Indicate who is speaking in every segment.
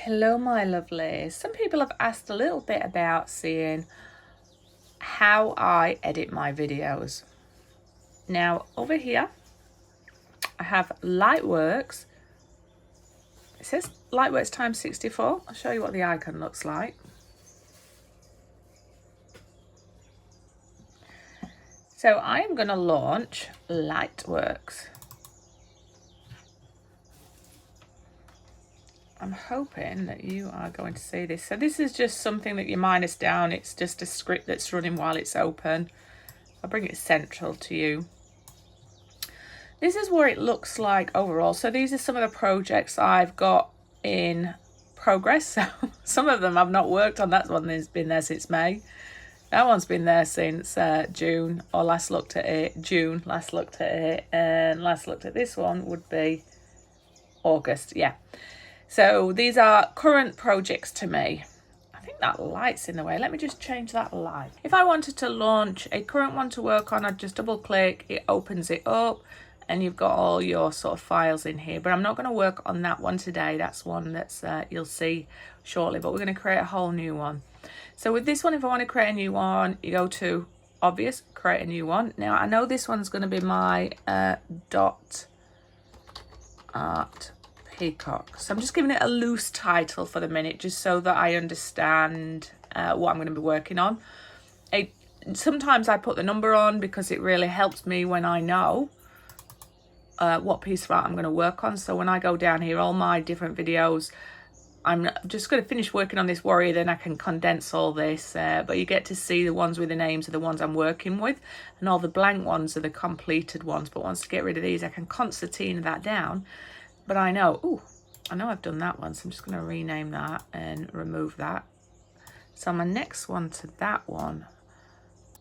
Speaker 1: Hello my lovelies. Some people have asked a little bit about seeing how I edit my videos. Now over here I have Lightworks. It says Lightworks times 64. I'll show you what the icon looks like. So I am going to launch Lightworks. I'm hoping that you are going to see this. So this is just something that you minus down. It's just a script that's running while it's open. I'll bring it central to you. This is what it looks like overall. So these are some of the projects I've got in progress. So some of them I've not worked on. That one has been there since May. That one's been there since June, or last looked at it, June, last looked at it, and last looked at this one would be August, yeah. So these are current projects to me. I think that light's in the way. Let me just change that light. If I wanted to launch a current one to work on, I'd just double click, it opens it up, and you've got all your sort of files in here. But I'm not going to work on that one today. That's one that's you'll see shortly, but we're going to create a whole new one. So with this one, if I want to create a new one, you go to obvious, create a new one. Now I know this one's going to be my dot art peacock. So I'm just giving it a loose title for the minute, just so that I understand what I'm going to be working on. Sometimes I put the number on because it really helps me when I know what piece of art I'm going to work on. So when I go down here, all my different videos, I'm just going to finish working on this warrior, then I can condense all this, but you get to see the ones with the names are the ones I'm working with, and all the blank ones are the completed ones. But once I get rid of these, I can concertina that down. But I know, I know I've done that one, so I'm just going to rename that and remove that. So my next one to that one,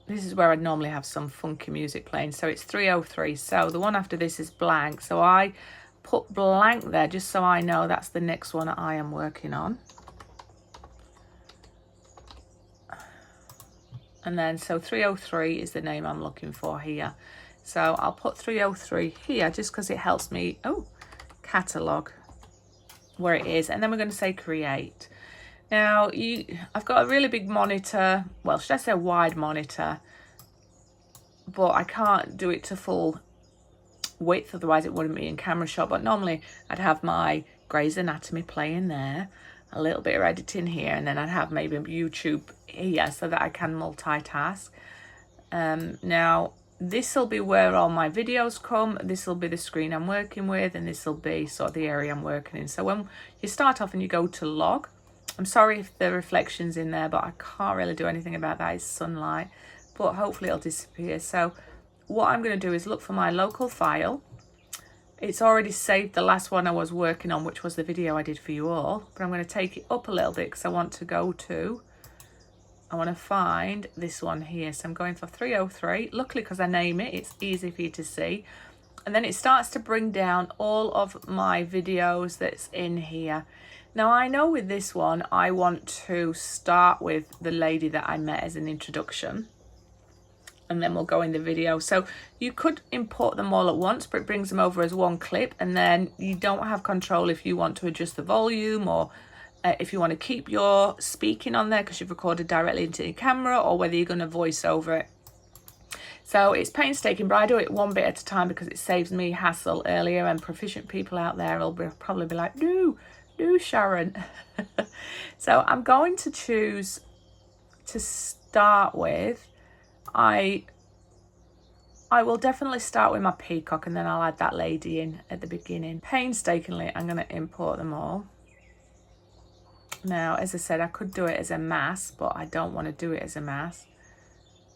Speaker 1: this is where I'd normally have some funky music playing. So it's 303. So the one after this is blank. So I put blank there just so I know that's the next one I am working on. And then so 303 is the name I'm looking for here. So I'll put 303 here just because it helps me catalog where it is. And then we're going to say create. Now I've got a really big monitor, well, should I say wide monitor, but I can't do it to full width, otherwise it wouldn't be in camera shot. But normally I'd have my Grey's Anatomy playing there, a little bit of editing here, and then I'd have maybe YouTube here so that I can multitask. Now this will be where all my videos come. This will be the screen I'm working with, and this will be sort of the area I'm working in. So when you start off and you go to log, I'm sorry if the reflection's in there, but I can't really do anything about that. It's sunlight, but hopefully it'll disappear. So what I'm going to do is look for my local file. It's already saved the last one I was working on, which was the video I did for you all. But I'm going to take it up a little bit because I want to find this one here. So I'm going for 303. Luckily, because I name it, it's easy for you to see. And then it starts to bring down all of my videos that's in here. Now I know with this one, I want to start with the lady that I met as an introduction, and then we'll go in the video. So you could import them all at once, but it brings them over as one clip, and then you don't have control if you want to adjust the volume, or if you want to keep your speaking on there because you've recorded directly into your camera, or whether you're going to voice over it. So it's painstaking, but I do it one bit at a time because it saves me hassle earlier, and proficient people out there will probably be like, no Sharon. So I'm going to choose to start with, I will definitely start with my peacock, and then I'll add that lady in at the beginning. Painstakingly, I'm going to import them all. Now, as I said, I could do it as a mass, but I don't want to do it as a mass.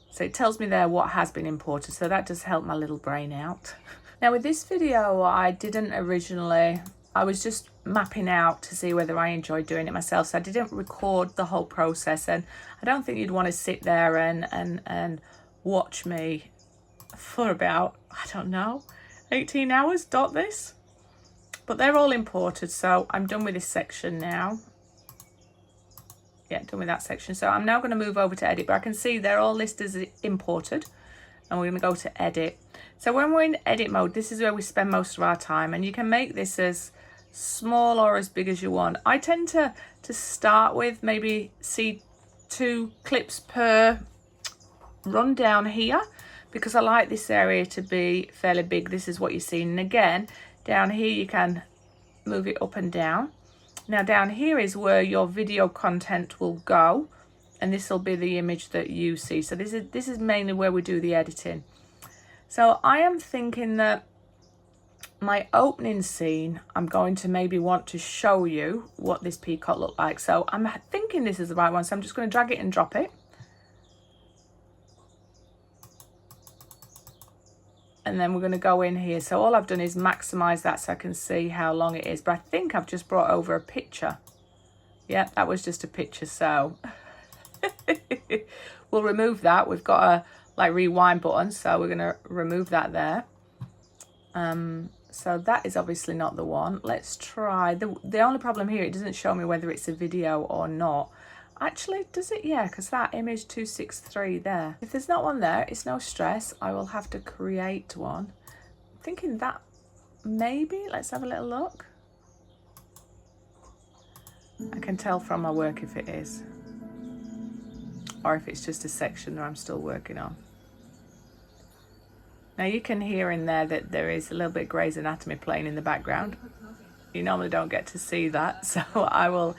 Speaker 1: So it tells me there what has been imported, so that does help my little brain out. Now with this video, I didn't originally, I was just mapping out to see whether I enjoyed doing it myself, so I didn't record the whole process, and I don't think you'd want to sit there and watch me for about, I don't know, 18 hours, dot this. But they're all imported, so I'm done with this section now. Yeah, done with that section. So I'm now going to move over to edit, but I can see they're all listed as imported, and we're going to go to edit. So when we're in edit mode, this is where we spend most of our time, and you can make this as small or as big as you want. I tend to start with maybe see 2 clips per run down here, because I like this area to be fairly big. This is what you're seeing. And again, down here you can move it up and down. Now down here is where your video content will go, and this will be the image that you see. So this is mainly where we do the editing. So I am thinking that my opening scene, I'm going to maybe want to show you what this peacock looked like. So I'm thinking this is the right one, so I'm just going to drag it and drop it. And then we're going to go in here. So all I've done is maximize that so I can see how long it is. But I think I've just brought over a picture. Yeah, that was just a picture. So we'll remove that. We've got a like rewind button, so we're going to remove that there. So that is obviously not the one. Let's try. The only problem here, it doesn't show me whether it's a video or not. Actually, does it? Yeah, because that image 263 there. If there's not one there, it's no stress. I will have to create one. I'm thinking that maybe. Let's have a little look. I can tell from my work if it is, or if it's just a section that I'm still working on. Now you can hear in there that there is a little bit of Grey's Anatomy playing in the background. You normally don't get to see that, so I will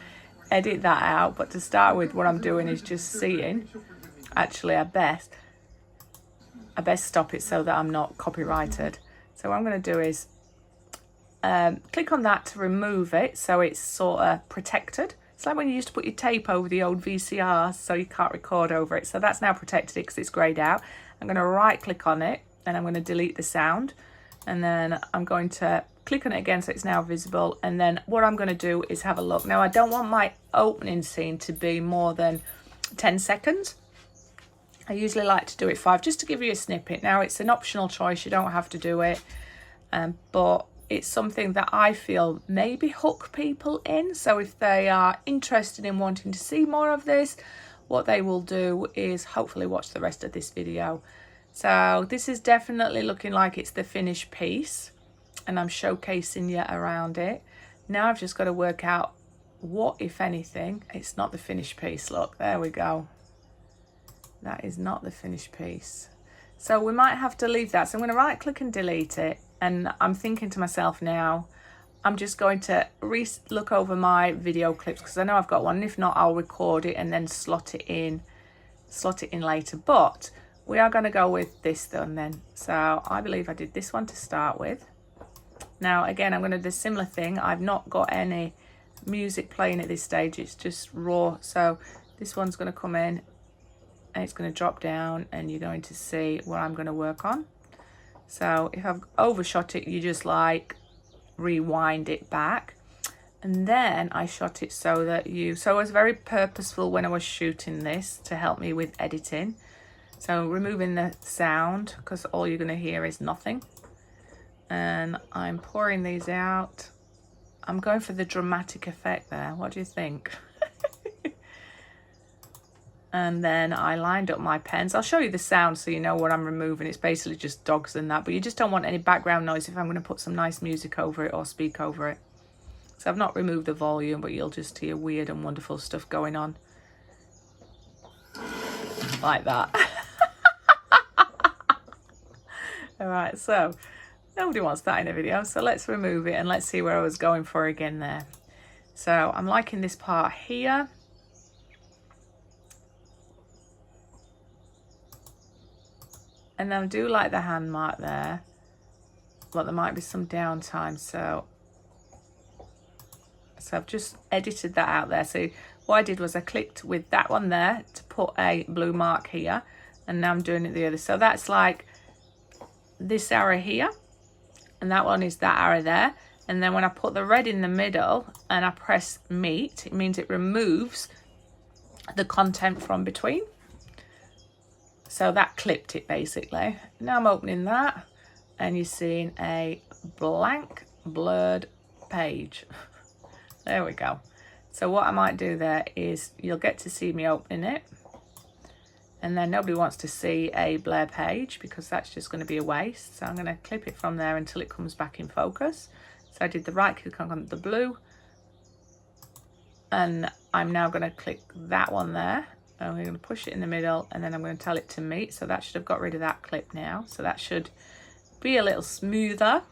Speaker 1: edit that out. But to start with, what I'm doing is just seeing. Actually, I best stop it so that I'm not copyrighted. So what I'm going to do is click on that to remove it, so it's sort of protected. It's like when you used to put your tape over the old VCR so you can't record over it. So that's now protected because it's greyed out. I'm going to right click on it, and I'm going to delete the sound, and then I'm going to click on it again so it's now visible. And then what I'm going to do is have a look. Now I don't want my opening scene to be more than 10 seconds. I usually like to do it 5, just to give you a snippet. Now it's an optional choice, you don't have to do it, but it's something that I feel maybe hook people in. So if they are interested in wanting to see more of this, what they will do is hopefully watch the rest of this video. So this is definitely looking like it's the finished piece, and I'm showcasing you around it. Now I've just got to work out what, if anything, it's not the finished piece. Look, there we go. That is not the finished piece. So we might have to leave that. So I'm going to right click and delete it. And I'm thinking to myself now, I'm just going to look over my video clips, because I know I've got one. And if not, I'll record it and then slot it in later. But we are going to go with this one then. So I believe I did this one to start with. Now, again, I'm going to do a similar thing. I've not got any music playing at this stage. It's just raw. So this one's going to come in and it's going to drop down, and you're going to see what I'm going to work on. So if I've overshot it, you just like rewind it back. And then I shot it so that so I was very purposeful when I was shooting this to help me with editing. So removing the sound, because all you're going to hear is nothing. And I'm pouring these out. I'm going for the dramatic effect there. What do you think? And then I lined up my pens. I'll show you the sound so you know what I'm removing. It's basically just dogs and that, but you just don't want any background noise if I'm going to put some nice music over it or speak over it. So I've not removed the volume, but you'll just hear weird and wonderful stuff going on. Like that. All right, so nobody wants that in a video, so let's remove it and let's see where I was going for again there. So I'm liking this part here. And then I do like the hand mark there, but there might be some downtime. So I've just edited that out there. So what I did was I clicked with that one there to put a blue mark here, and now I'm doing it the other. So that's like this arrow here, and that one is that arrow there. And then when I put the red in the middle and I press meet, it means it removes the content from between. So that clipped it basically. Now I'm opening that, and you're seeing a blank blurred page. There we go. So what I might do there is you'll get to see me opening it, and then nobody wants to see a blur page because that's just going to be a waste. So I'm going to clip it from there until it comes back in focus. So I did the right click on the blue, and I'm now going to click that one there, and we're going to push it in the middle, and then I'm going to tell it to meet. So that should have got rid of that clip now. So that should be a little smoother.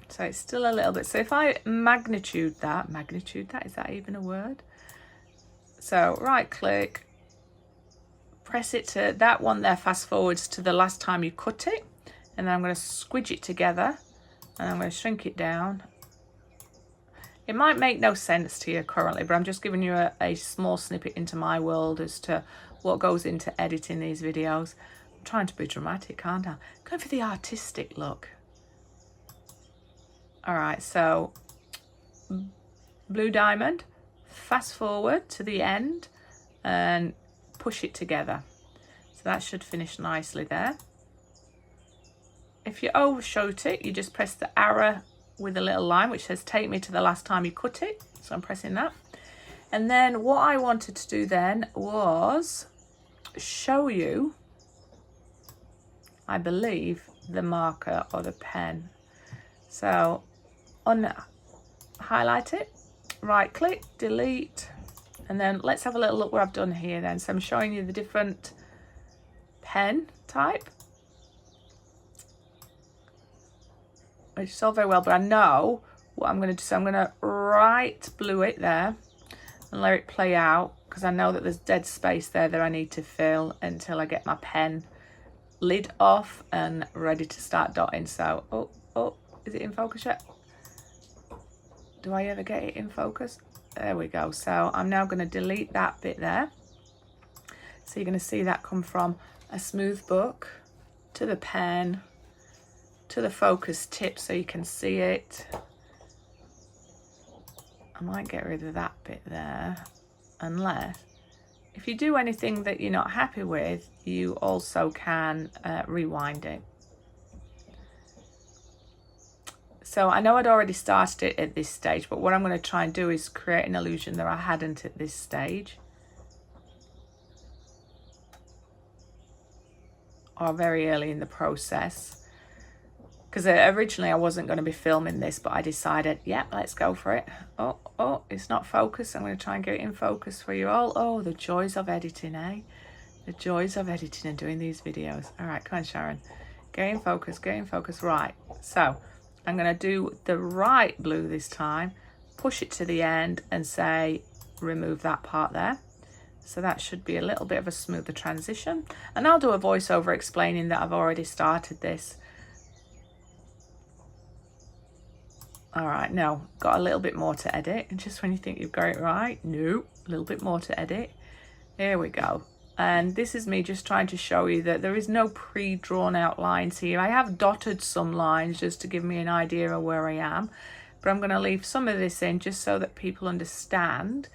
Speaker 1: So it's still a little bit. So if I magnitude that, is that even a word? So right click, press it to that one there, fast forwards to the last time you cut it. And then I'm going to squidge it together, and I'm going to shrink it down. It might make no sense to you currently, but I'm just giving you a small snippet into my world as to what goes into editing these videos. I'm trying to be dramatic, aren't I? Going for the artistic look. All right, so blue diamond, fast forward to the end and push it together. So that should finish nicely there. If you overshoot it, you just press the arrow with a little line which says take me to the last time you cut it. So I'm pressing that. And then what I wanted to do then was show you, I believe, the marker or the pen. So highlight it, right click, delete, and then let's have a little look what I've done here then. So I'm showing you the different pen type, which is all very well, but I know what I'm going to do. So I'm going to right blue it there and let it play out, because I know that there's dead space there that I need to fill until I get my pen lid off and ready to start dotting. So oh, is it in focus yet? Do I ever get it in focus? There we go. So I'm now going to delete that bit there. So you're going to see that come from a smooth book to the pen to the focus tip so you can see it. I might get rid of that bit there, unless if you do anything that you're not happy with, you also can rewind it. So I know I'd already started it at this stage, but what I'm going to try and do is create an illusion that I hadn't at this stage, or very early in the process, because originally I wasn't going to be filming this, but I decided, yeah, let's go for it. Oh, it's not focused. I'm going to try and get it in focus for you all. Oh, the joys of editing, eh? The joys of editing and doing these videos. All right, come on, Sharon. Get in focus, get in focus. Right, so I'm going to do the right blue this time, push it to the end and say, remove that part there. So that should be a little bit of a smoother transition. And I'll do a voiceover explaining that I've already started this. All right, now got a little bit more to edit. And just when you think you've got it right, no, a little bit more to edit. There we go. And this is me just trying to show you that there is no pre-drawn out lines here. I have dotted some lines just to give me an idea of where I am, but I'm going to leave some of this in just so that people understand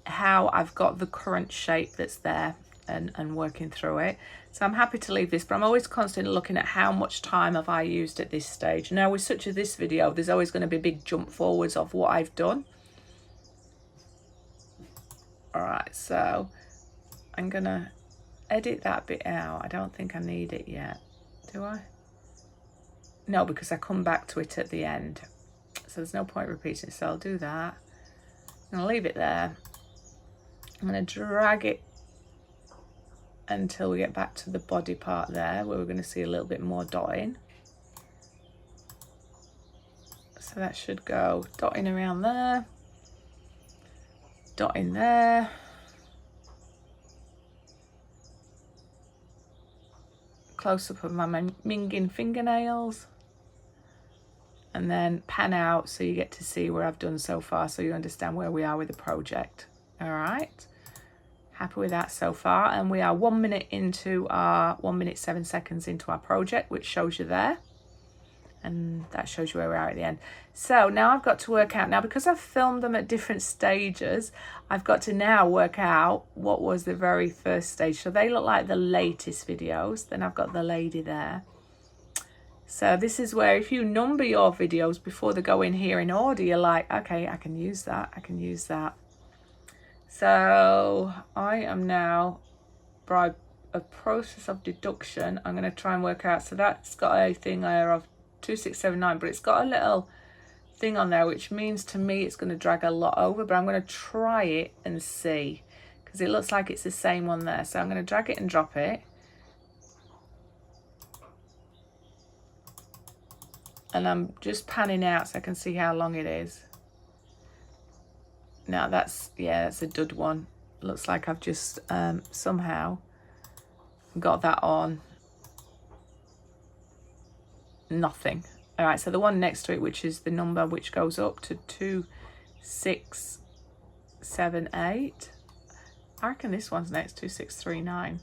Speaker 1: how I've got the current shape that's there and working through it. So I'm happy to leave this, but I'm always constantly looking at how much time have I used at this stage. Now with such as this video, there's always going to be a big jump forwards of what I've done. All right, so I'm going to edit that bit out. I don't think I need it yet, do I? No, because I come back to it at the end. So there's no point repeating it, so I'll do that. I'm going to leave it there. I'm going to drag it until we get back to the body part there, where we're going to see a little bit more dotting. So that should go dotting around there, dotting there. Close up of my minging fingernails, and then pan out so you get to see where I've done so far, so you understand where we are with the project. All right, happy with that so far, and we are 1 minute into our 1 minute 7 seconds into our project, which shows you there, and that shows you where we are at the end. So now I've got to work out, now because I've filmed them at different stages, I've got to now work out what was the very first stage. So they look like the latest videos. Then I've got the lady there. So this is where if you number your videos before they go in here in order, you're like, okay, I can use that, I can use that. So I am now, by a process of deduction, I'm going to try and work out. So that's got a thing there of 2679, but it's got a little thing on there, which means to me it's going to drag a lot over, but I'm going to try it and see, because it looks like it's the same one there. So I'm going to drag it and drop it. And I'm just panning out so I can see how long it is. Now that's, yeah, that's a dud one. Looks like I've just somehow got that on nothing. All right, so the one next to it, which is the number which goes up to 2678. I reckon this one's next, 2639.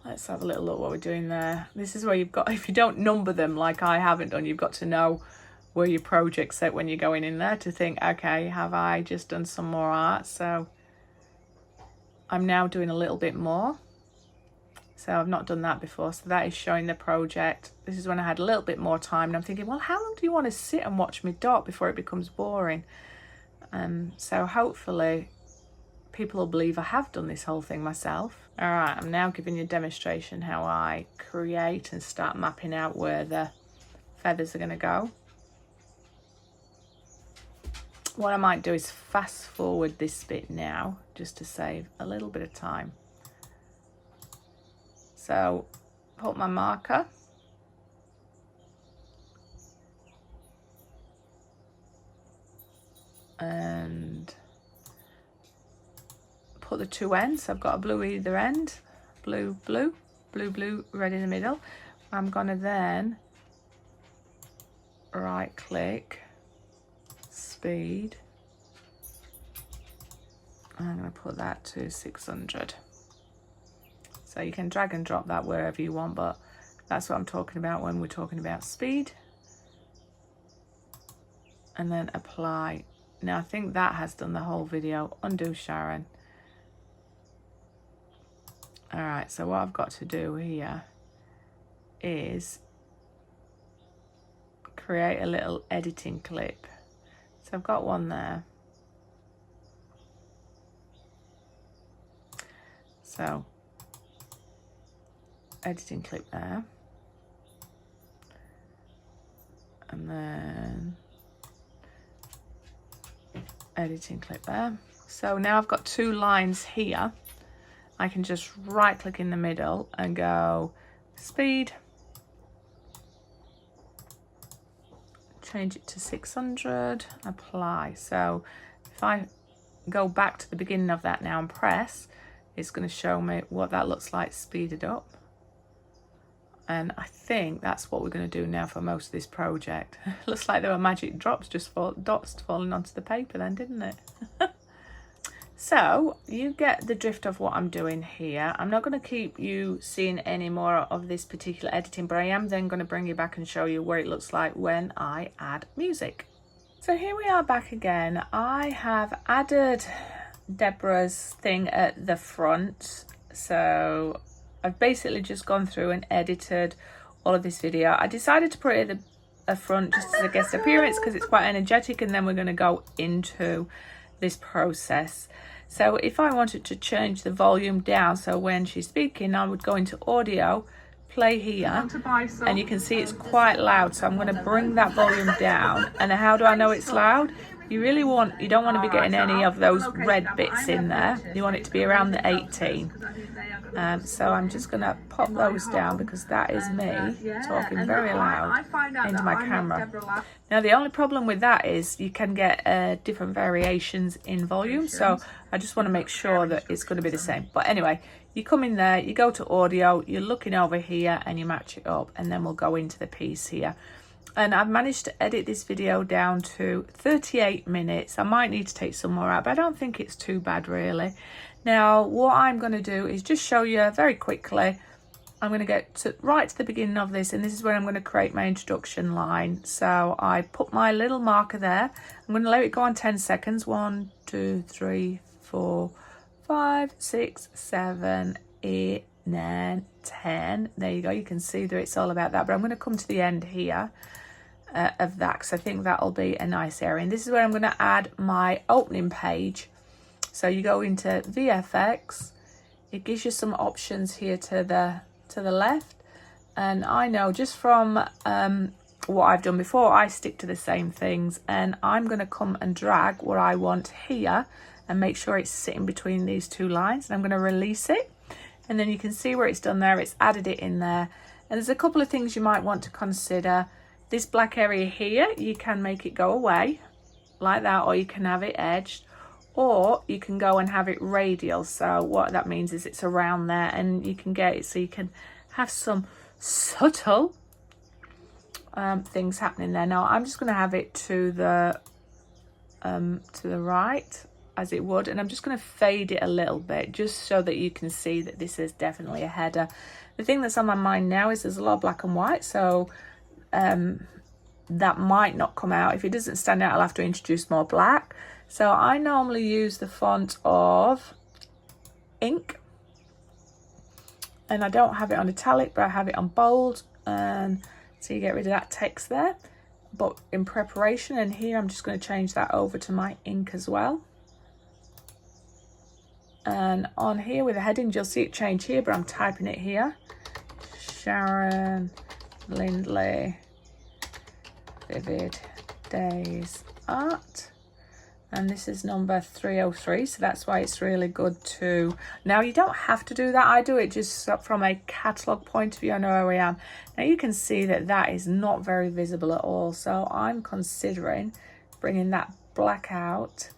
Speaker 1: Let's have a little look what we're doing there. This is where you've got, if you don't number them like I haven't done, you've got to know where your project's set when you're going in there to think, okay, have I just done some more art? So I'm now doing a little bit more. So I've not done that before. So that is showing the project. This is when I had a little bit more time, and I'm thinking, well, how long do you want to sit and watch me dot before it becomes boring? So hopefully people will believe I have done this whole thing myself. All right, I'm now giving you a demonstration how I create and start mapping out where the feathers are going to go. What I might do is fast forward this bit now, just to save a little bit of time. So put my marker, and put the two ends. So I've got a blue either end, blue, blue, blue, blue, red in the middle. I'm gonna then right click, speed. I'm gonna put that to 600. So you can drag and drop that wherever you want, but that's what I'm talking about when we're talking about speed. And then apply. Now I think that has done the whole video. Undo Sharon. All right, so what I've got to do here is create a little editing clip. So I've got one there. So editing clip there, and then editing clip there. So now I've got two lines here. I can just right click in the middle and go speed, change it to 600, apply. So if I go back to the beginning of that now and press, it's going to show me what that looks like speeded up. And I think that's what we're going to do now for most of this project. Looks like there were magic drops, just dots falling onto the paper then, didn't it? So you get the drift of what I'm doing here. I'm not going to keep you seeing any more of this particular editing, but I am then going to bring you back and show you what it looks like when I add music. So here we are back again. I have added Deborah's thing at the front. So I've basically just gone through and edited all of this video. I decided to put it at the front just as a guest appearance because it's quite energetic, and then we're going to go into this process. So if I wanted to change the volume down, so when she's speaking, I would go into audio, play here, and you can see it's quite loud. So I'm going to bring that volume down. And how do I know it's loud? You don't want to be getting any of those red bits in there. You want it to be around the 18. So I'm just going to pop those down because that is me talking very loud into my camera. Now the only problem with that is you can get different variations in volume, so I just want to make sure that it's going to be the same. But anyway, you come in there, you go to audio, you're looking over here and you match it up, and then we'll go into the piece here. And I've managed to edit this video down to 38 minutes. I might need to take some more out, but I don't think it's too bad really. Now, what I'm going to do is just show you very quickly. I'm going to get right to the beginning of this, and this is where I'm going to create my introduction line. So I put my little marker there. I'm going to let it go on 10 seconds. 1, 2, 3, 4, 5, 6, 7, 8, 9, 10. There you go. You can see that it's all about that, but I'm going to come to the end here. of that, because I think that'll be a nice area. And this is where I'm going to add my opening page. So you go into VFX, it gives you some options here to the left, and I know just from what I've done before, I stick to the same things, and I'm going to come and drag what I want here and make sure it's sitting between these two lines, and I'm going to release it, and then you can see where it's done there, it's added it in there. And there's a couple of things you might want to consider. This black area here, you can make it go away like that, or you can have it edged, or you can go and have it radial. So what that means is it's around there, and you can get it so you can have some subtle things happening there. Now I'm just going to have it to the right as it would, and I'm just going to fade it a little bit just so that you can see that this is definitely a header. The thing that's on my mind now is there's a lot of black and white, so that might not come out. If it doesn't stand out, I'll have to introduce more black. So I normally use the font of Ink, and I don't have it on italic, but I have it on bold, and so you get rid of that text there. But in preparation, and here I'm just going to change that over to my ink as well. And on here with the heading, you'll see it change here, but I'm typing it here. Sharon Lindley, Vivid Days Art. And this is number 303, so that's why it's really good to... Now, you don't have to do that. I do it just from a catalogue point of view. I know where I am. Now, you can see that that is not very visible at all. So I'm considering bringing that black out.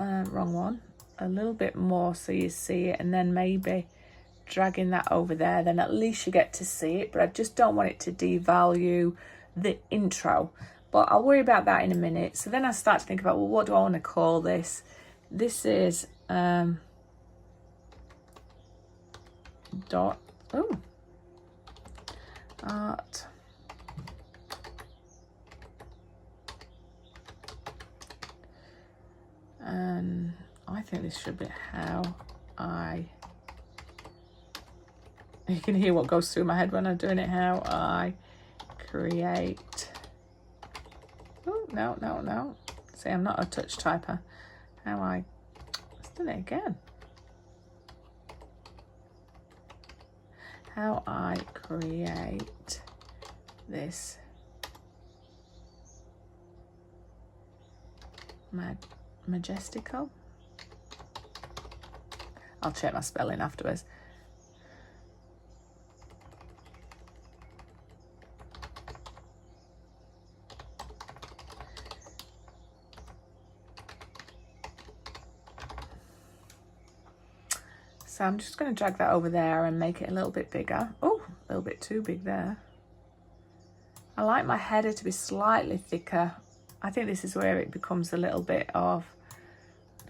Speaker 1: Wrong one. A little bit more so you see it, and then maybe dragging that over there. Then at least you get to see it, but I just don't want it to devalue the intro. But I'll worry about that in a minute. So then I start to think about, well, what do I want to call this? This is art. And I think this should be how I... You can hear what goes through my head when I'm doing it. How I create... Oh, no. See, I'm not a touch typer. Let's do it again. How I create this majestical. I'll check my spelling afterwards. So I'm just going to drag that over there and make it a little bit bigger. Oh, a little bit too big there. I like my header to be slightly thicker. I think this is where it becomes a little bit of,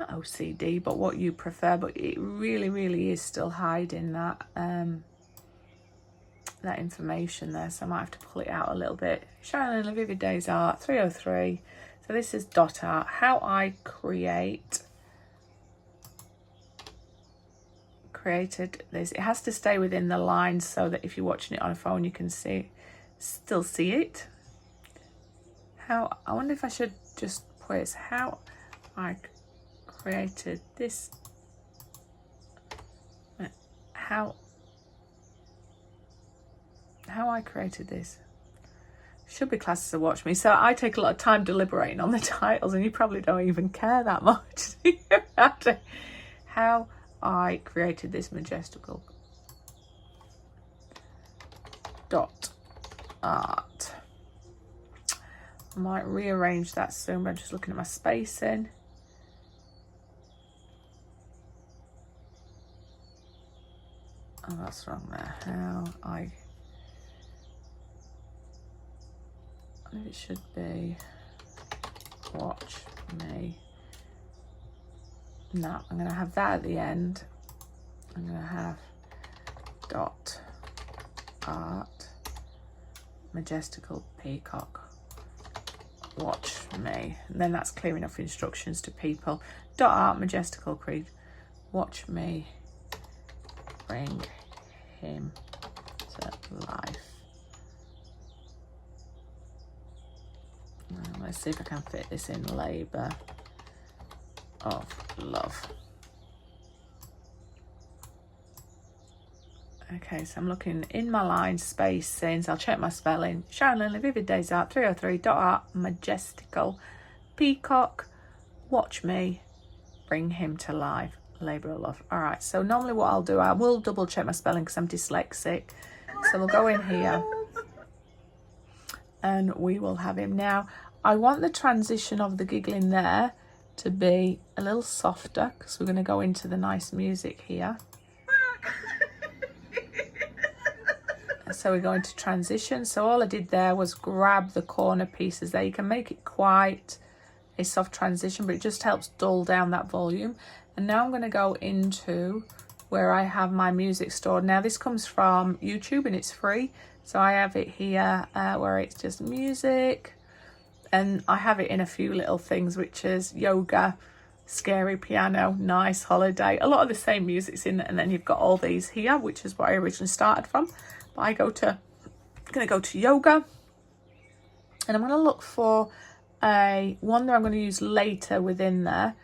Speaker 1: not OCD, but what you prefer. But it really, really is still hiding that that information there. So I might have to pull it out a little bit. Sharon Vivid Days Art, 303. So this is dot art. How I created this. It has to stay within the lines so that if you're watching it on a phone, you can still see it. I wonder if I should just put it, how I created this. How I created this. Should be classed as a watch me. So I take a lot of time deliberating on the titles, and you probably don't even care that much. How I created this majestical dot art. I might rearrange that soon, but I'm just looking at my spacing. Oh, that's wrong there. How I think it should be watch me. No, I'm going to have that at the end. I'm going to have dot art majestical peacock watch me, and then that's clear enough instructions to people. Dot art majestical creed watch me bring him to life. Let's see if I can fit this in. Labour of love. Okay, so I'm looking in my line spacing, so I'll check my spelling. Sharon Lindley, Vivid Days Art, 303.art, majestical, peacock, watch me, bring him to life, labour of love. All right, so normally what I'll do, I will double check my spelling because I'm dyslexic. So we'll go in here and we will have him. Now, I want the transition of the giggling there to be a little softer because we're going to go into the nice music here. So we're going to transition. So all I did there was grab the corner pieces there. You can make it quite a soft transition, but it just helps dull down that volume. And now I'm going to go into where I have my music stored. Now this comes from YouTube and it's free. So I have it here where it's just music. And I have it in a few little things, which is yoga, scary piano, nice holiday. A lot of the same music's in it. And then you've got all these here, which is what I originally started from. I'm going to go to yoga, and I'm going to look for one that I'm going to use later within there.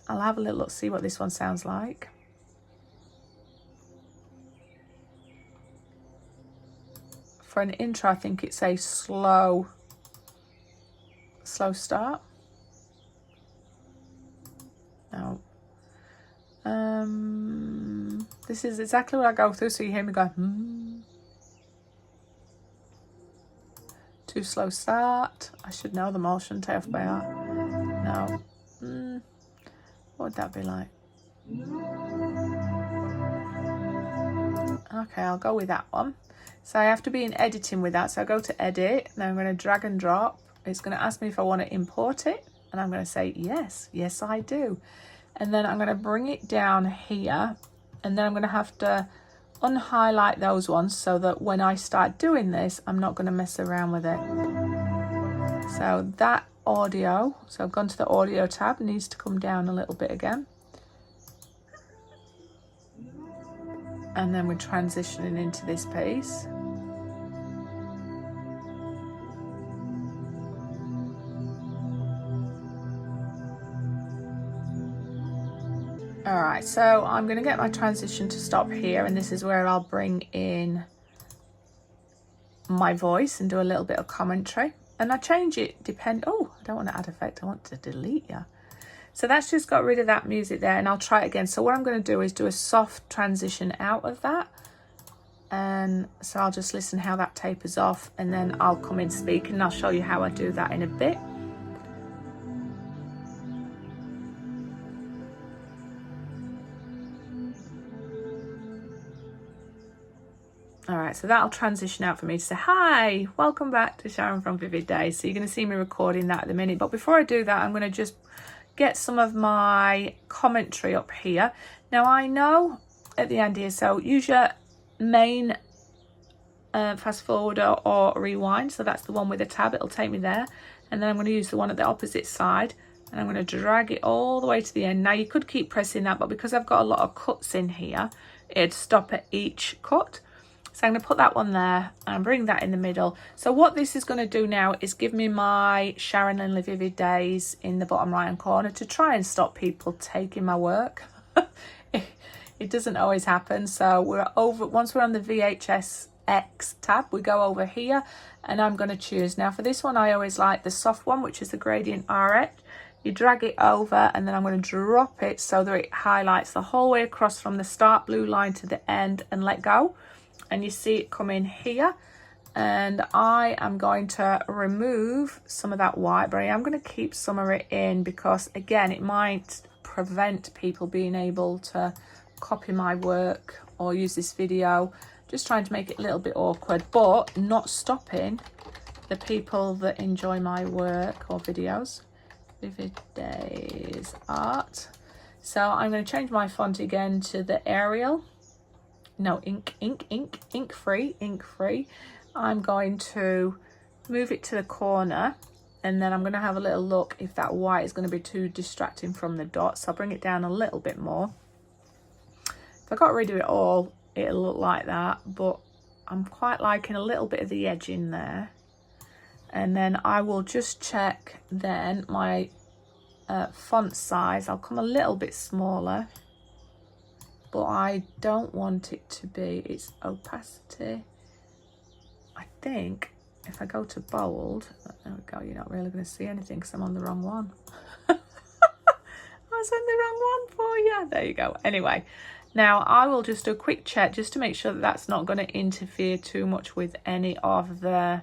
Speaker 1: I'll have a little look, see what this one sounds like. For an intro, I think it's a slow start. No. This is exactly what I go through, so you hear me go, Too slow start. I should know them all, shouldn't I, off by heart? No. What would that be like? Okay, I'll go with that one. So I have to be in editing with that. So I go to edit, and I'm going to drag and drop. It's going to ask me if I want to import it, and I'm going to say yes I do. And then I'm going to bring it down here, and then I'm going to have to unhighlight those ones so that when I start doing this, I'm not going to mess around with it. So that audio, so I've gone to the audio tab, needs to come down a little bit again. And then we're transitioning into this piece. All right, so I'm going to get my transition to stop here, and this is where I'll bring in my voice and do a little bit of commentary. And I change it oh, I don't want to add effect, I want to delete you. So that's just got rid of that music there, and I'll try it again. So what I'm going to do is do a soft transition out of that. And so I'll just listen how that tapers off, and then I'll come in speaking, and I'll show you how I do that in a bit. All right, so that'll transition out for me to say, hi, welcome back to Sharon from Vivid Days. So you're going to see me recording that at the minute. But before I do that, I'm going to just get some of my commentary up here. Now, I know at the end here, so use your main fast forward or rewind. So that's the one with a tab. It'll take me there. And then I'm going to use the one at the opposite side. And I'm going to drag it all the way to the end. Now, you could keep pressing that, but because I've got a lot of cuts in here, it'd stop at each cut. So I'm going to put that one there and bring that in the middle. So what this is going to do now is give me my Sharon Lindley Vivid Days in the bottom right hand corner to try and stop people taking my work. It doesn't always happen. So once we're on the VHS X tab, we go over here, and I'm going to choose. Now for this one, I always like the soft one, which is the gradient RX. You drag it over, and then I'm going to drop it so that it highlights the whole way across from the start blue line to the end, and let go. And you see it come in here, and I am going to remove some of that white, but I am going to keep some of it in because, again, it might prevent people being able to copy my work or use this video. Just trying to make it a little bit awkward, but not stopping the people that enjoy my work or videos. Vivid Days Art. So I'm going to change my font again to the Arial. No, ink free. I'm going to move it to the corner, and then I'm going to have a little look if that white is going to be too distracting from the dots. I'll bring it down a little bit more. If I got rid of it all, it'll look like that, but I'm quite liking a little bit of the edge in there. And then I will just check then my font size. I'll come a little bit smaller, but I don't want it to be its opacity. I think if I go to bold, there we go, you're not really going to see anything because I'm on the wrong one. I was on the wrong one for you. There you go. Anyway, now I will just do a quick check just to make sure that that's not going to interfere too much with any of the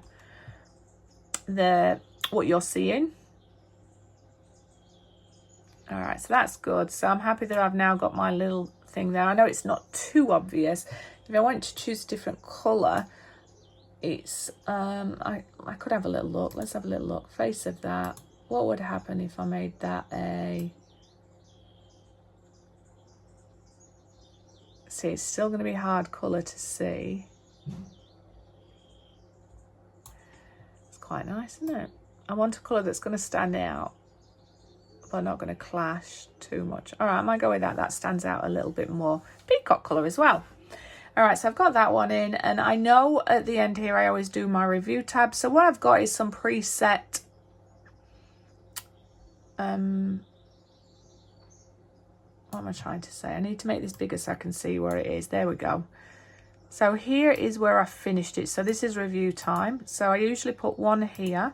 Speaker 1: what you're seeing. All right, so that's good. So I'm happy that I've now got my little thing there. I know it's not too obvious. If I want to choose a different color, it's I could have a little look. Let's have a little look. Face of that. What would happen if I made that a... See, it's still going to be hard color to see. It's quite nice, isn't it? I want a color that's going to stand out, but not going to clash too much. All right, I might go with that. That stands out a little bit more. Peacock color as well. All right, so I've got that one in, and I know at the end here I always do my review tab. So what I've got is some preset what am I trying to say? I need to make this bigger so I can see where it is. There we go. So here is where I finished it. So this is review time. So I usually put one here.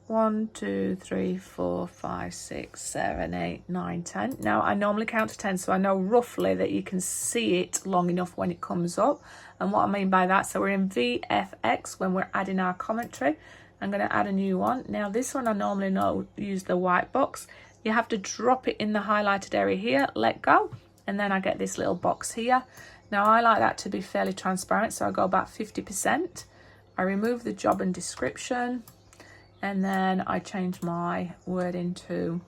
Speaker 1: 1, 2, 3, 4, 5, 6, 7, 8, 9, 10. Now I normally count to 10, so I know roughly that you can see it long enough when it comes up. And what I mean by that, so we're in VFX when we're adding our commentary. I'm going to add a new one. Now this one I normally use the white box. You have to drop it in the highlighted area here, let go, and then I get this little box here. Now I like that to be fairly transparent, so I go about 50%. I remove the job and description, and then I change my wording to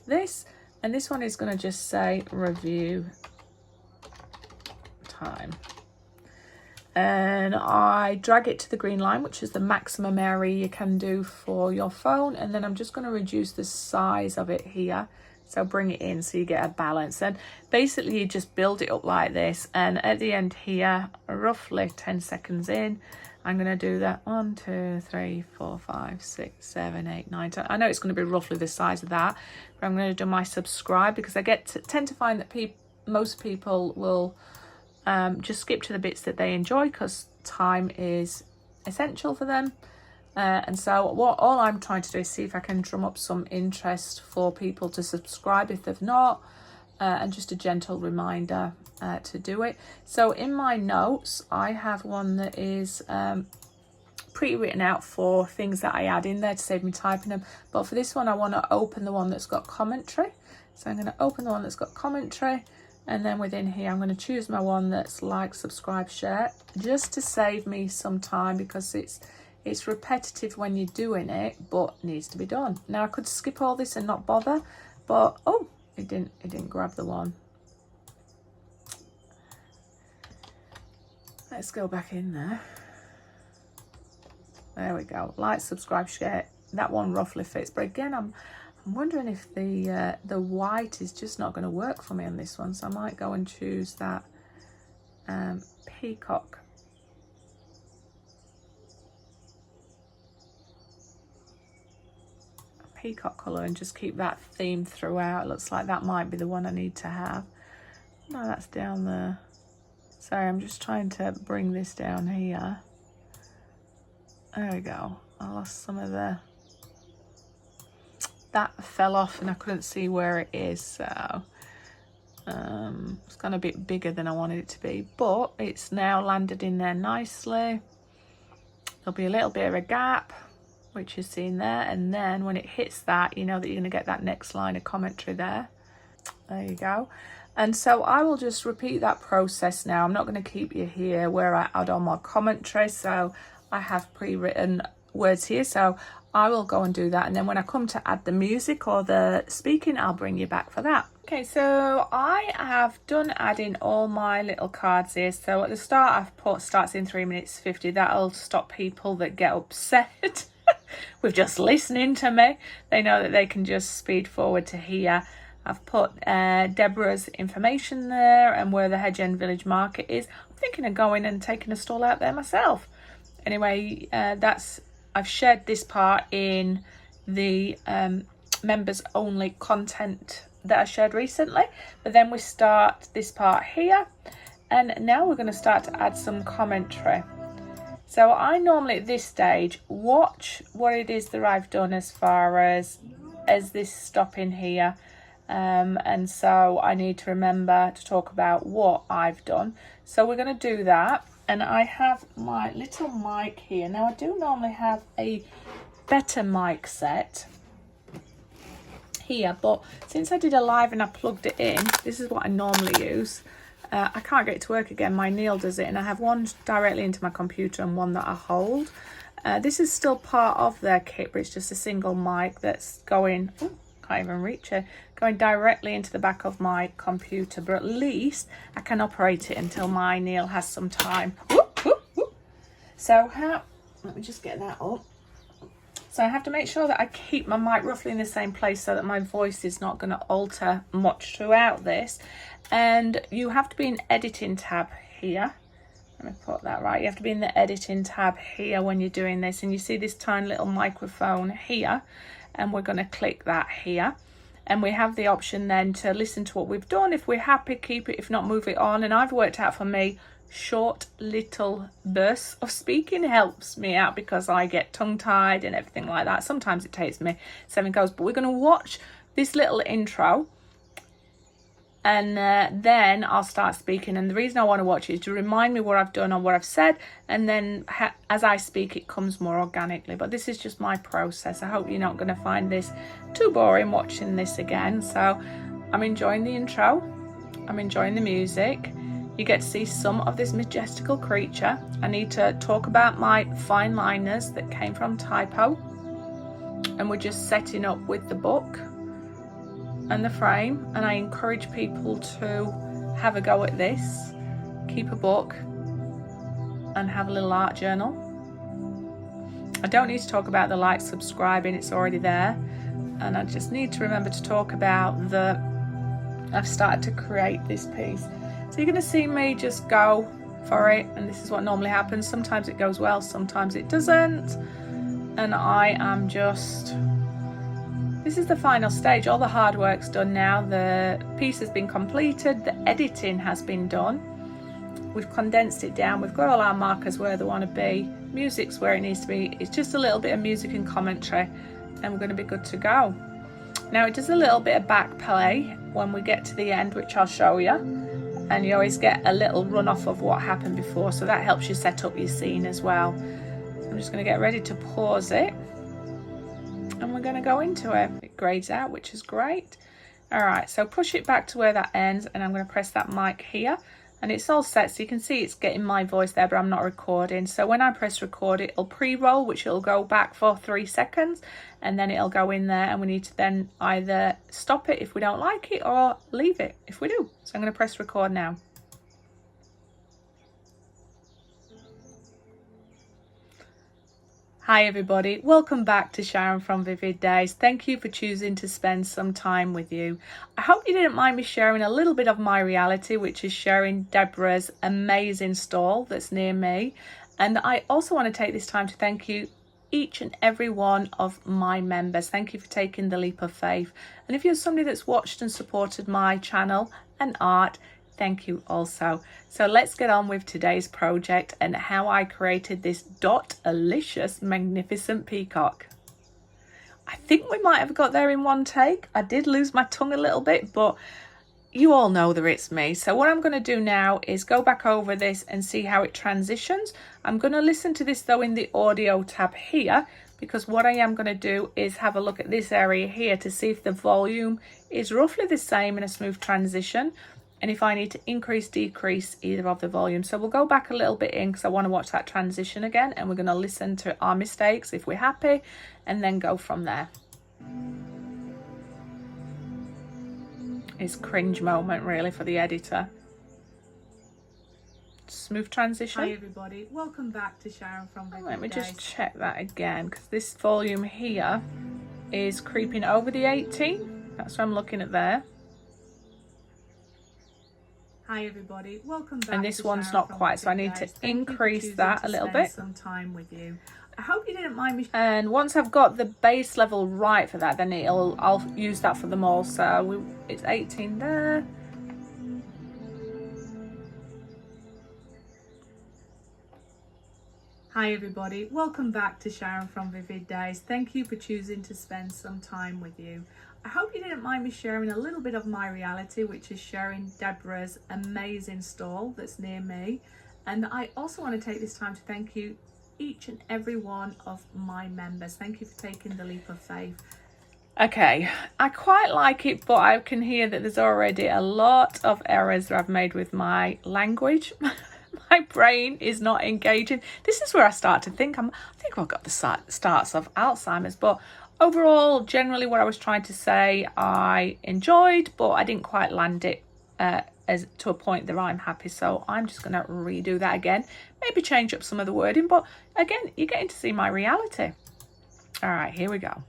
Speaker 1: this, and this one is going to just say review time. And I drag it to the green line, which is the maximum area you can do for your phone, and then I'm just going to reduce the size of it here, so bring it in so you get a balance. And basically you just build it up like this, and at the end here, roughly 10 seconds in, I'm going to do that 1, 2, 3, 4, 5, 6, 7, 8, 9, 10. I know it's going to be roughly the size of that, but I'm going to do my subscribe, because I tend to find that most people will just skip to the bits that they enjoy, because time is essential for them. And so all I'm trying to do is see if I can drum up some interest for people to subscribe if they've not, and just a gentle reminder to do it. So in my notes I have one that is pre-written out for things that I add in there to save me typing them, but for this one I want to open the one that's got commentary. So I'm going to open the one that's got commentary, and then within here I'm going to choose my one that's like, subscribe, share, just to save me some time, because it's repetitive when you're doing it, but needs to be done. Now I could skip all this and not bother, but oh, it didn't grab the one. Let's go back in there. There we go. Like, subscribe, share. That one roughly fits, but again I'm wondering if the white is just not going to work for me on this one, so I might go and choose that peacock. Peacock colour, and just keep that theme throughout. It looks like that might be the one I need to have. No, that's down there. Sorry, I'm just trying to bring this down here. There we go. I lost some of that fell off and I couldn't see where it is, so it's gone a bit bigger than I wanted it to be, but it's now landed in there nicely. There'll be a little bit of a gap, which is seen there, and then when it hits that, you know that you're going to get that next line of commentary there. There you go. And so I will just repeat that process now. I'm not going to keep you here where I add on my commentary, so I have pre-written words here, so I will go and do that, and then when I come to add the music or the speaking, I'll bring you back for that. Okay, so I have done adding all my little cards here. So at the start I've put starts in 3 minutes 50. That'll stop people that get upset with just listening to me. They know that they can just speed forward to here. I've put Deborah's information there and where the Hedge End Village Market is. I'm thinking of going and taking a stall out there myself. Anyway, I've shared this part in the members only content that I shared recently, but then we start this part here, and now we're going to start to add some commentary. So I normally at this stage watch what it is that I've done as far as this stopping here, and so I need to remember to talk about what I've done. So we're going to do that, and I have my little mic here. Now I do normally have a better mic set here, but since I did a live and I plugged it in, this is what I normally use. I can't get it to work again. My Neil does it, and I have one directly into my computer and one that I hold. This is still part of their kit, but it's just a single mic that's going, can't even reach it, going directly into the back of my computer, but at least I can operate it until my Neil has some time. So let me just get that up. So I have to make sure that I keep my mic roughly in the same place so that my voice is not going to alter much throughout this. And you have to be in editing tab here. Let me put that right. You have to be in the editing tab here when you're doing this. And you see this tiny little microphone here. And we're going to click that here. And we have the option then to listen to what we've done. If we're happy, keep it. If not, move it on. And I've worked out for me, short little bursts of speaking helps me out because I get tongue-tied and everything like that. Sometimes it takes me 7 goes, but we're going to watch this little intro, and then I'll start speaking. And the reason I want to watch it is to remind me what I've done or what I've said, and then as I speak it comes more organically. But this is just my process. I hope you're not going to find this too boring watching this again. So I'm enjoying the intro, I'm enjoying the music. You get to see some of this majestical creature. I need to talk about my fine liners that came from Typo, and we're just setting up with the book and the frame. And I encourage people to have a go at this, keep a book and have a little art journal. I don't need to talk about the like, subscribing, it's already there. And I just need to remember to talk about I've started to create this piece. So you're going to see me just go for it, and this is what normally happens. Sometimes it goes well, sometimes it doesn't, and I am just, this is the final stage. All the hard work's done now. The piece has been completed, the editing has been done, we've condensed it down, we've got all our markers where they want to be, music's where it needs to be. It's just a little bit of music and commentary, and we're going to be good to go. Now it does a little bit of back play when we get to the end, which I'll show you. And you always get a little run off of what happened before, so that helps you set up your scene as well. I'm just going to get ready to pause it, and we're going to go into it. It grades out, which is great. All right, so push it back to where that ends, and I'm going to press that mic here, and it's all set, so you can see it's getting my voice there, but I'm not recording. So when I press record, it'll pre-roll, which it'll go back for 3 seconds, and then it'll go in there, and we need to then either stop it if we don't like it or leave it if we do. So I'm going to press record now. Hi everybody, welcome back to Sharon from Vivid Days. Thank you for choosing to spend some time with you. I hope you didn't mind me sharing a little bit of my reality, which is sharing Deborah's amazing stall that's near me. And I also want to take this time to thank you, each and every one of my members. Thank you for taking the leap of faith. And if you're somebody that's watched and supported my channel and art, thank you also. So let's get on with today's project and how I created this dot-alicious magnificent peacock. I think we might have got there in one take. I did lose my tongue a little bit, but you all know that it's me. So what I'm going to do now is go back over this and see how it transitions. I'm going to listen to this though in the audio tab here, because what I am going to do is have a look at this area here to see if the volume is roughly the same in a smooth transition, and if I need to increase, decrease either of the volume. So we'll go back a little bit in because I want to watch that transition again, and we're going to listen to our mistakes if we're happy, and then go from there. It's cringe moment really for the editor. Smooth transition.
Speaker 2: Hi everybody, welcome back to Sharon from Vivid Days.
Speaker 1: Let me just check that again, because this volume here is creeping over the 18. That's what I'm looking at there.
Speaker 2: Hi everybody, welcome back.
Speaker 1: And this
Speaker 2: to
Speaker 1: one's
Speaker 2: Sharon
Speaker 1: not
Speaker 2: from
Speaker 1: quite, so I
Speaker 2: Vivid
Speaker 1: need to
Speaker 2: Days. Thank you for
Speaker 1: increase
Speaker 2: choosing
Speaker 1: that
Speaker 2: to
Speaker 1: a little
Speaker 2: spend
Speaker 1: bit.
Speaker 2: some time with you. I hope you didn't mind me.
Speaker 1: And once I've got the base level right for that, then I'll use that for them all. So it's 18 there.
Speaker 2: Hi everybody, welcome back to Sharon from Vivid Days. Thank you for choosing to spend some time with you. I hope you didn't mind me sharing a little bit of my reality, which is sharing Deborah's amazing stall that's near me. And I also want to take this time to thank you, each and every one of my members. Thank you for taking the leap of faith.
Speaker 1: Okay, I quite like it, but I can hear that there's already a lot of errors that I've made with my language. My brain is not engaging. This is where I start to think I think I've got the starts of Alzheimer's, but overall, generally what I was trying to say, I enjoyed, but I didn't quite land it as to a point that I'm happy. So I'm just going to redo that again, maybe change up some of the wording, but again, you're getting to see my reality. All right, here we go.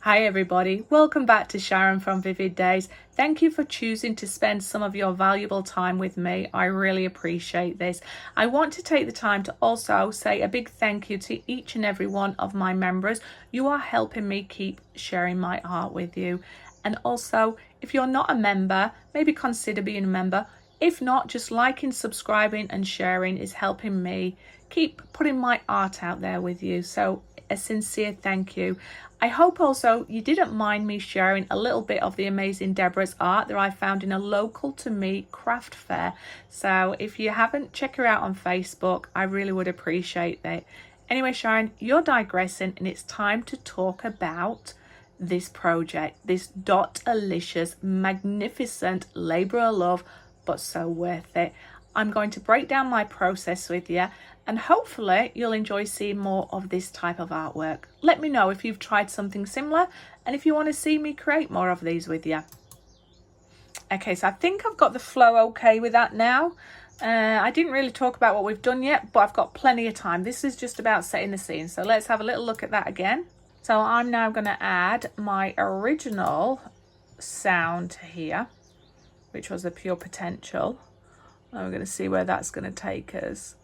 Speaker 1: Hi everybody, welcome back to Sharon from Vivid Days. Thank you for choosing to spend some of your valuable time with me. I really appreciate this. I want to take the time to also say a big thank you to each and every one of my members. You are helping me keep sharing my art with you. And also, if you're not a member, maybe consider being a member. If not, just liking, subscribing and sharing is helping me keep putting my art out there with you. So a sincere thank you. I hope also you didn't mind me sharing a little bit of the amazing Deborah's art that I found in a local to me craft fair. So if you haven't, check her out on Facebook. I really would appreciate that. Anyway, Sharon, you're digressing and it's time to talk about this project, this Dot-alicious, magnificent labour of love, but so worth it. I'm going to break down my process with you and hopefully you'll enjoy seeing more of this type of artwork. Let me know if you've tried something similar and if you want to see me create more of these with you. Okay, so I think I've got the flow okay with that now. I didn't really talk about what we've done yet, but I've got plenty of time. This is just about setting the scene. So let's have a little look at that again. So I'm now going to add my original sound here, which was the pure potential. And we're going to see where that's going to take us.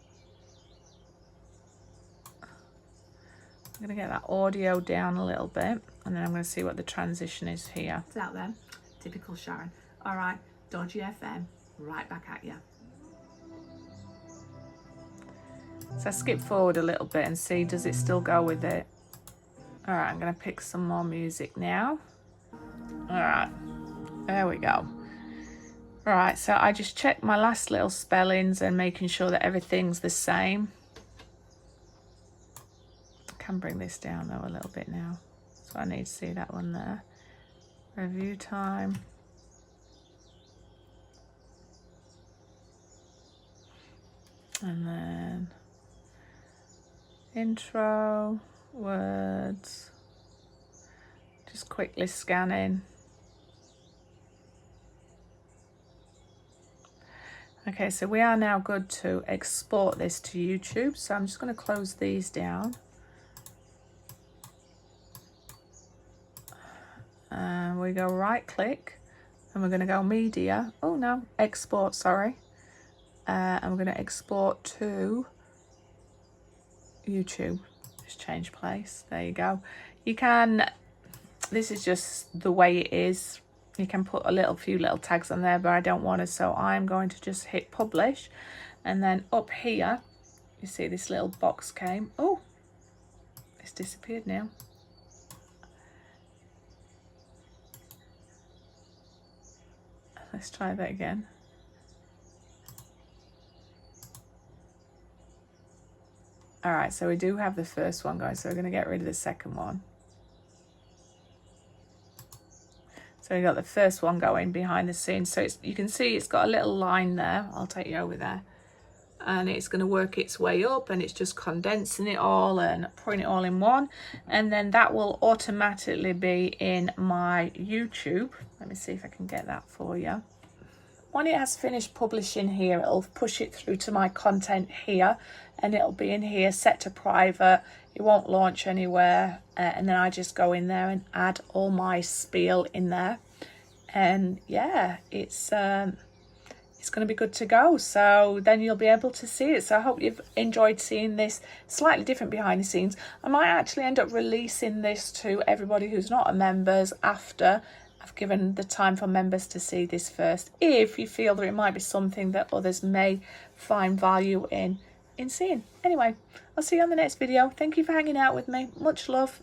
Speaker 1: I'm going to get that audio down a little bit and then I'm going to see what the transition is here.
Speaker 2: It's out there, typical Sharon. All right, Dodgy FM, right back at you.
Speaker 1: So I skip forward a little bit and see, does it still go with it? All right, I'm going to pick some more music now. All right, there we go. All right, so I just checked my last little spellings and making sure that everything's the same. I can bring this down though a little bit now. So I need to see that one there. Review time. And then intro, words. Just quickly scanning. Okay, so we are now good to export this to YouTube. So I'm just going to close these down. And we go right click and we're going to go media. Oh no, export, sorry. And we're going to export to YouTube. Just change place. There you go. You can, this is just the way it is. You can put a few little tags on there, but I don't want to. So I'm going to just hit publish. And then up here, you see this little box came. Oh, it's disappeared now. Let's try that again. All right, so we do have the first one going, so we're going to get rid of the second one. So we got the first one going behind the scenes. So you can see it's got a little line there. I'll take you over there. And it's going to work its way up and it's just condensing it all and putting it all in one. And then that will automatically be in my YouTube. Let me see if I can get that for you. when it has finished publishing here, it'll push it through to my content here, and it'll be in here set to private. It won't launch anywhere, and then I just go in there and add all my spiel in there, and yeah, it's going to be good to go. So then you'll be able to see it. So I hope you've enjoyed seeing this slightly different behind the scenes. I might actually end up releasing this to everybody who's not a members after I've given the time for members to see this first, if you feel that it might be something that others may find value in seeing. Anyway, I'll see you on the next video. Thank you for hanging out with me. Much love.